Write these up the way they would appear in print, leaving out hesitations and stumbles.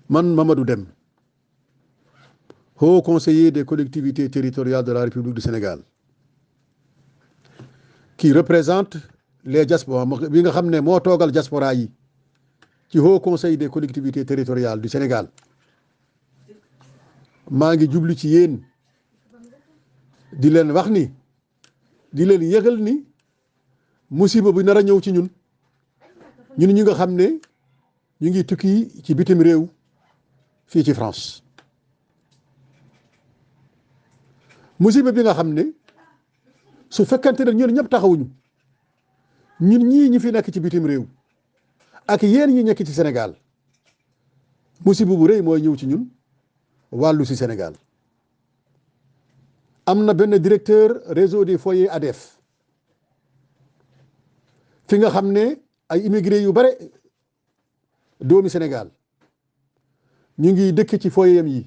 man Mamadou Deme, haut conseiller des collectivités territoriales de la République du Sénégal, qui représente les diasporas bi nga xam ne moo toogal diaspora yi ci haut conseil des collectivités territoriales du Sénégal, maa ngi jublu ci yéen di leen wax ni di leen yëgal ni musiba bi nar a ñëw ci ñun ñi nga xam ne ñu ngi tukki ci bitim réew fii ci France. musiba bi nga xam ne su fekkante ne ñun ñëpp taxawuñu ñun ñii ñi fi nekk ci bitim réew ak yéen ñi nekk ci Sénégal, musiba bu rëy mooy ñëw ci ñun wàllu si Sénégal. am na benn directeur réseau des foyers ADF fi nga xam ne ay immigré yu bare doomi Sénégal ñu ngi dëkk ci foyer yi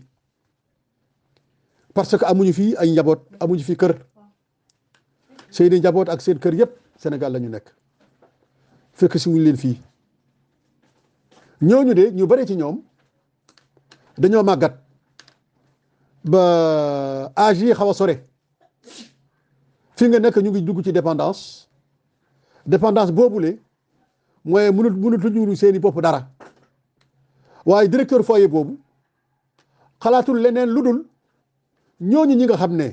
parce que amuñu fi ay njaboot, amuñu fi kër. seeni njaboot ak seen kër yëpp Sénégal la ñu nekk, fekk si wuñ leen fii. ñooñu de ñu bare ci ñoom dañoo màggat ba âge yi xaw a sore. fi nga nekk ñu ngi dugg ci dépendance boobule mooy mënatuñu seeni bopp dara. waaye directeur foyer boobu xalaatul leneen lu dul ñooñu ñi nga xam ne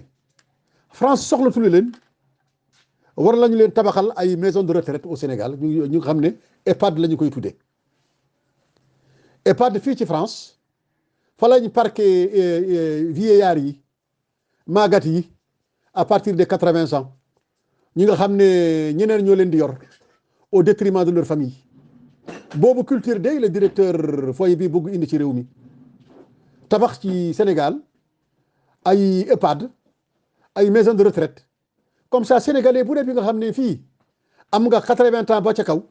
France soxlatul leen, war lañu leen tabaxal ay maison de retraite au Sénégal, ñu nga xam ne EHPAD la ñu koy tuddee. EHPAD fii ci France fa lañ parqué vieillards yi, màggat yi à partir de 80 ans, ñi nga xam ne ñeneen ñoo leen di yor au détriment de leur famille. boobu culture day le directeur foyer bi bëgg indi ci réew mi, tabax ci Sénégal ay EHPAD, ay maison de retraite. comme ça sénégalais bu dee bi nga xam ne fii am nga 80 ans ba ca kaw,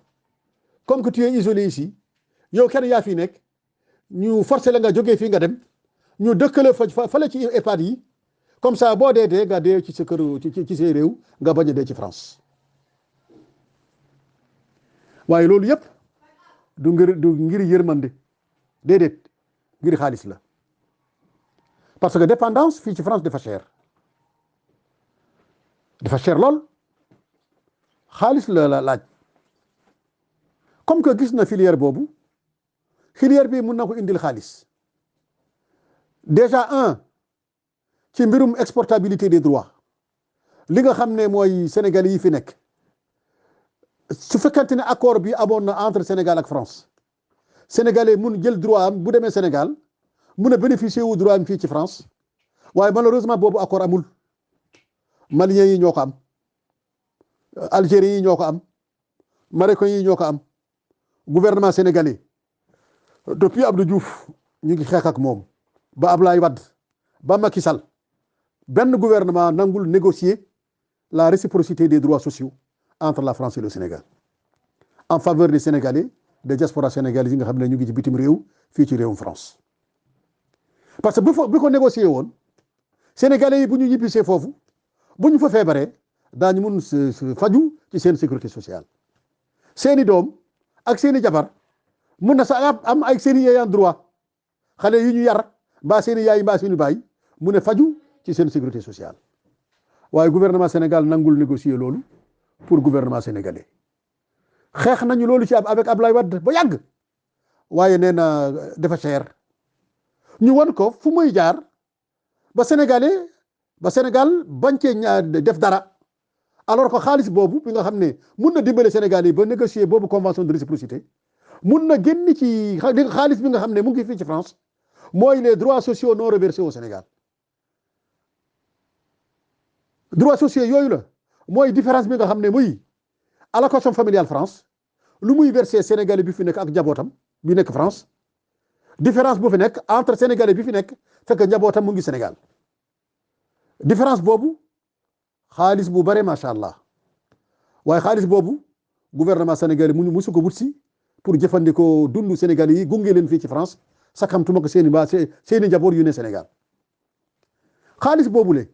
comme que tu es isolé ici, yow kenn yaa fi nekk, ñu forcé la nga jógee fii nga dem, ñu dëkkale fale ci EHPAD yi. comme ça boo dee nga dee ci sa kër ci say réew, nga bañ a dee ci France. waaye loolu yëpp du ngir yërmande, déedéet, ngir xaalis la. parce que dépendance fii ci France dafa cher lool, xaalis la laaj. comme que gis na filière boobu, filière bi mun na ko indil xaalis. déjà ci mbirum exportabilité des droits, li nga xam ne mooy Sénégalais yi fi nekk, su fekkente ne accord bi amoon na entre Sénégal ak France, Sénégalais mun jël droit am bu demee Sénégal, mun a bénéficier wu droit am fii ci France. waaye malheureusement boobu accord amul. Maliens yi ñoo ko am, Algériens yi ñoo ko am, Marocains yi ñoo ko am. gouvernement sénégalais depuis Abdou Diouf ñu ngi xeex ak moom ba Ablaye Wade ba Macky Sall, benn gouvernement nangul négocier la réciprocité des droits sociaux entre la France et le Sénégal en faveur des Sénégalais, des diaspora sénégalais yi nga xam ne ñu ngi ci bitim réew fii ci réewum France. parce que bu ko négocier woon, Sénégalais yi bu ñu ñibbisee foofu, bu ñu fa feebaree daañu mun faju ci seen sécurité sociale. seeni doom ak seeni jabar mun na sax am ay seeni ayant droit, xale yi ñu yar mbaa seeni yaay mbaa seeni baay mun a faju ci seen sécurité sociale. waaye gouvernement Sénégal nangul négocier loolu pour gouvernement sénégalais. xeex nañu loolu ci avec Ablaye Wade ba yàgg, waaye nee na dafa cher. ñu won ko fu muy jaar ba Sénégal bañ cee def dara, alors que xaalis boobu bi nga xam ne mun na dimbale Sénégal yi ba négocier boobu convention de réciprocité, mun na génn ci xaalis bi nga xam ne mu ngi fii ci France, mooy les droits sociaux non reversés au Sénégal. droits sociaux yooyu la mooy différence bi nga xam ne muy allocation familiale France, lu muy versé Sénégalais bi fi nekk ak njabootam bi nekk France, différence bu fi nekk entre Sénégalais bi fi nekk fekk njabootam mu ngi Sénégal. différence boobu xaalis bu bare macha allah, waaye xaalis boobu gouvernement sénégalais musu ko wut si pour jëfandikoo dundu Sénégalais yi gunge leen fii ci France, sakamtuma ko seeni njaboot yu ne Sénégal. xaalis boobule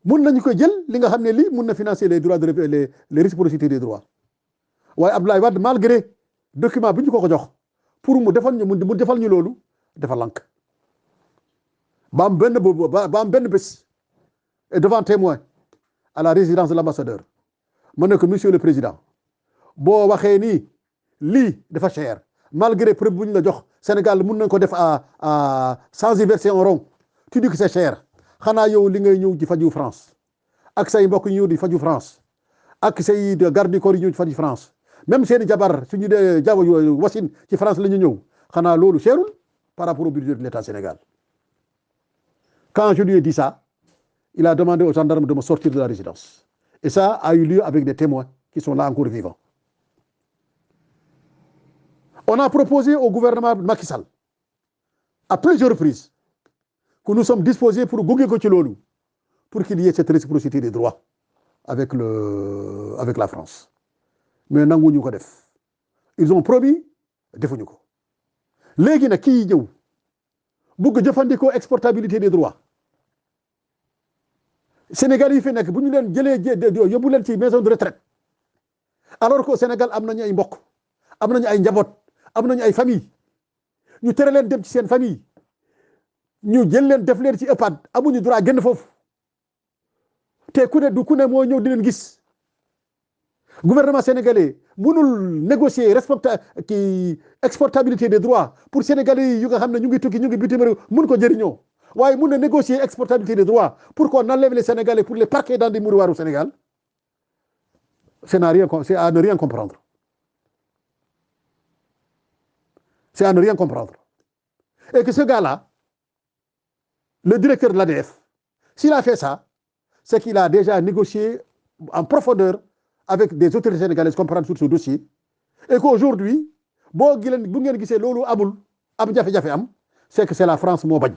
mun nañu ko jël li nga xam ne lii mun na financer les droits les réciprocités des droits. waaye Abdoulaye Wade malgré document bi ñu ko jox pour mu defal ñu loolu dafa lank ba am benn bés et devant témoin à la résidence de l'ambassadeur ma ne ko monsieur le président boo waxee nii lii dafa cher malgré preuve bu ñu la jox Sénégal mun nañ ko def sans y verser un rond tu dis que c'est cher xanaa yow li ngay ñëw di faju France ak say mbokk ñëw di faju France ak say garde du corps yi ñëw di faju France même seeni jabar suñu dee wasin ci France la ñu ñëw xanaa loolu cherul par rapport au budget de l'État Sénégal. Quand je lui ai dit ça, il a demandé aux gendarmes de me sortir de la résidence. Et ça a eu lieu avec des témoins qui sont là encore vivants. On a proposé au gouvernement Macky Sall à plusieurs reprises que nous sommes disposés pour gunge ko ci loolu pour qu'il y ait cette réciprocité des droits avec la France. Mais nanguñu ko def. Ils ont promis, defuñu ko. Léegi nag kii ñëw bëgg jëfandikoo exportabilité des droits Sénégal yi fi nekk bu ñu leen jëlee yóbbu leen ci maison de retraite alors qu'au Sénégal am nañu ay mbokk am nañu ay njaboot am nañu ay famille ñu tere leen dem ci seen famille ñu jël leen def leen ci EHPAD amuñu droit génn foofu te ku ne moo ñëw di leen gis gouvernement sénégalais mënul négocier exportabilité des droits pour sénégalais yu nga xam ne ñu ngi tukki ñu ngi bitim réew mun ko jëriñoo waaye mun na négocier exportabilité des droits pour qu'on enlève les Sénégalais pour les parquer dans des mouroirs au Sénégal. C'est à ne rien comprendre. C'est à ne rien comprendre. Et que ce gars-là, le directeur de l'ADF, s'il a fait ça, c'est qu'il a déjà négocié en profondeur avec des autorités sénégalaises comprendre sur ce dossier et qu'aujourd'hui, bu ngeen gisee loolu amul am jafe-jafe am c'est que c'est la France moo bañ.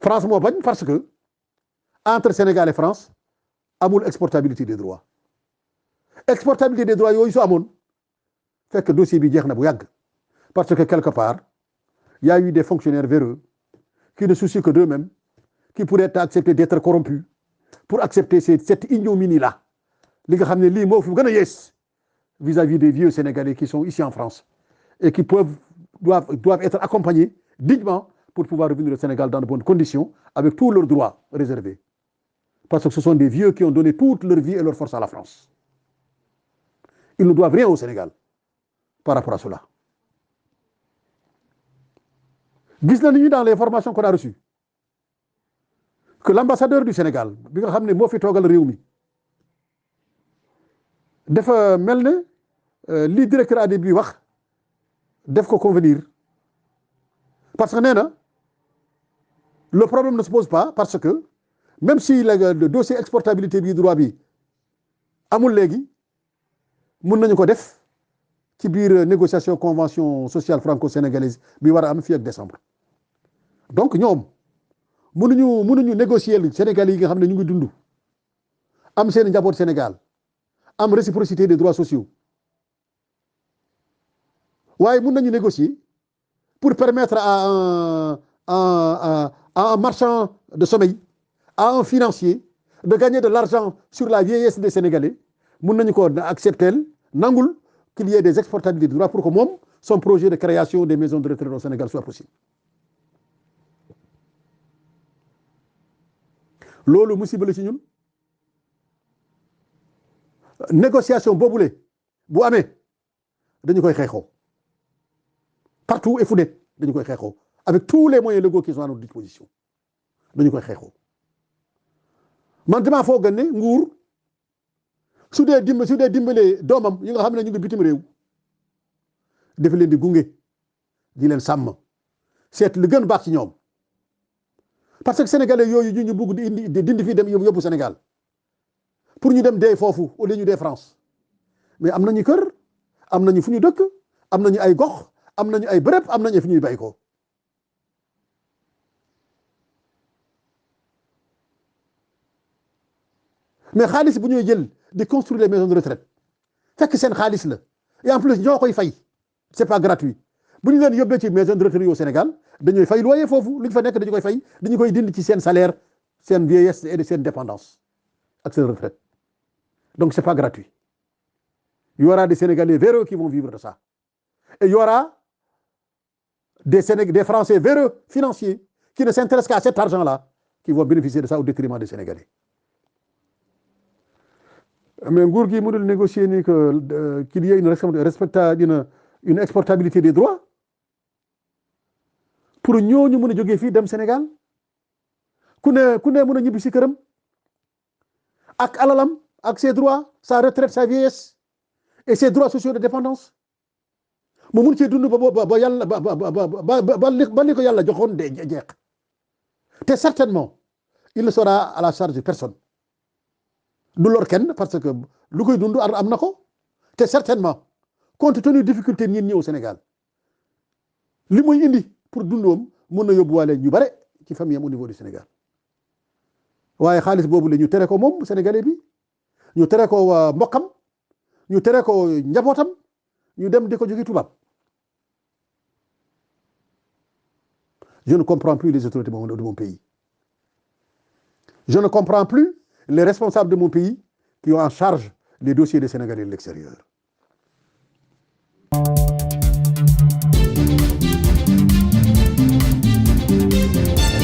France moo bañ parce que entre Sénégal et France amul exportabilité des droits exportabilité des droits yooyu su amoon fekk dossier bi jeex na bu yàgg parce que quelque part il y a eu des fonctionnaires véreux qui ne soucient que d'eux-mêmes qui pourraient accepter d'être corrompus pour accepter cette ignominie là li nga xam ne lii moo fi gën a yees vis-à-vis des vieux Sénégalais qui sont ici en France et qui doivent être accompagnés dignement pour pouvoir revenir au Sénégal dans de bonnes conditions avec tous leurs droits réservés. Parce que ce sont des vieux qui ont donné toute leur vie et leur force à la France. Ils ne doivent rien au Sénégal par rapport à cela. Gis nañu dans les formations qu'on a reçues que l'ambassadeur du Sénégal bi nga xam ne moo fi toogal réew mi dafa mel ne li directeur AD bi wax def ko convenir parce que nee na le problème ne se pose pas parce que même si le dossier exportabilité bi droit bi amul léegi mun nañu ko def ci biir négociation convention sociale franco-sénégalaise bi war a am fii ak décembre donc ñoom mënuñu négocier Sénégal yi nga xam ne ñu ngi dund am seen njaboot Sénégal am réciprocité des droits sociaux waaye mun nañu négocier pour permettre à un marchand de sommeil à un financier de gagner de l'argent sur la vieillesse des Sénégalais mun nañu ko accepter nangul qu'il y ait des exportabilités de droits pour que moom son projet de création des maisons de retraite au Sénégal soit possible. loolu musiba la ci ñun négociation boobule bu amee dañu koy xeexoo partout et fu ne dañu koy xeexoo avec tous les moyens légaux qui sont à notre disposition dañu koy xeexoo man damaa foog ne nguur su dee dimbalee doomam yi nga xam ne ñu ngi bitim réew def leen di gunge di leen sàmm seet lu gën baax ci ñoom parce que sénégalais yooyu ñu bugg di dindi fii dem yóbbu Sénégal pour ñu dem dee foofu au lieu ñu dee France mais am nañu kër am nañu fu ñu dëkk am nañu ay gox am nañu ay bërëb am nañu fu ñuy bay ko mais xaalis bu ñuy jël di construire les maisons de retraite fekk seen xaalis la et en plus ñoo koy fay c'est pas gratuit bu ñu leen yóbbee ci maison de retraite au Sénégal dañuy fay loyer foofu lu ñu fa nekk dañu koy fay dañu koy dindi ci seen salaire seen vieillesse et de seen dépendance ak seen retraite donc c'est pas gratuit il y aura des Sénégalais véreux qui vont vivre de ça Et il y aura des Français véreux, financiers, qui ne s'intéressent qu'à cet argent-là, qui vont bénéficier de ça au détriment des Sénégalais. Mais nguur gi mënul négocier ni que qu'il y ait une exportabilité des droits pour ñooñu mën a jógee fii dem Sénégal ku ne mën a ñibbi si këram ak alalam ak ses droits sa retraite sa vieillesse et ses droits sociaux de dépendance mu mun cee dund ba yàlla ba li ko yàlla joxoon de jeex te certainement il ne sera à la charge de personne du lor kenn parce que lu koy dund am na ko te certainement compte tenu difficulté ñin ñi au Sénégal li muy indi pour dundoom mun na yóbbuwaale ñu bare ci famille am au niveau du Sénégal waaye xaalis boobu la ñu tere ko moom Sénégalais bi ñu tere ko mbokkam ñu tere ko njabootam ñu dem di ko jóge tubaab je ne comprends plus les autorités de mon pays je ne comprends plus les responsables de mon pays qui ont en charge les dossiers des Sénégalais de l'extérieur